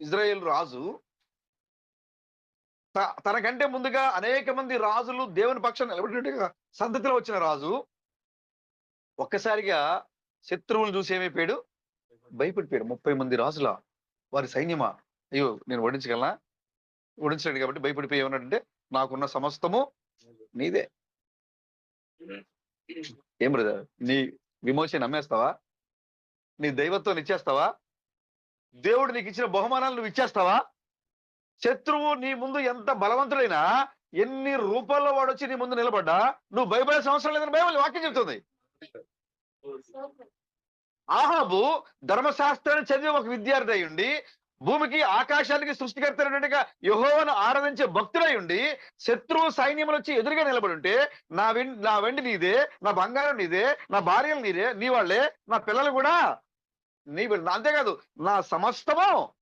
Israel రాజు తనకంటే ముందుగా అనేక మంది రాజులు దేవుని పక్షాన నిలబడినట్టుగా సంతతిలో వచ్చిన రాజు ఒక్కసారిగా శత్రువులు చూసి ఏమైపోయాడు? భయపడిపోయాడు. 30 మంది రాజుల వారి సైన్యమా? అయ్యో! నేను ఓడించగలనా? ఓడించలేడు కాబట్టి భయపడిపోయి ఏమన్నాడంటే, నాకున్న సమస్తము నీదే. ఏం బ్రదర్, నీ విమోచన నమ్మేస్తావా? నీ దైవత్వాన్ని ఇచ్చేస్తావా? దేవుడు నీకు ఇచ్చిన బహుమానాలు నువ్వు ఇచ్చేస్తావా? శత్రువు నీ ముందు ఎంత బలవంతుడైనా, ఎన్ని రూపాల్లో వాడొచ్చి నీ ముందు నిలబడ్డా, నువ్వు భయపడాల్సిన అవసరం లేదని బైబిల్ వాక్యం చెప్తుంది. ఆహాబు ధర్మశాస్త్రాన్ని చదివి ఒక విద్యార్థి అయ్యుండి, భూమికి ఆకాశానికి సృష్టికర్త అయినట్టుగా యెహోవాను ఆరాధించే భక్తుడై ఉండి, శత్రువు సైన్యములు వచ్చి ఎదురుగా నిలబడి ఉంటే, నా వెండి నీదే, నా బంగారం నీదే, నా భార్యలు నీదే, నీ వాళ్ళే, నా పిల్లలు కూడా నీ బిడ్డ. అంతేకాదు, నా సమస్తము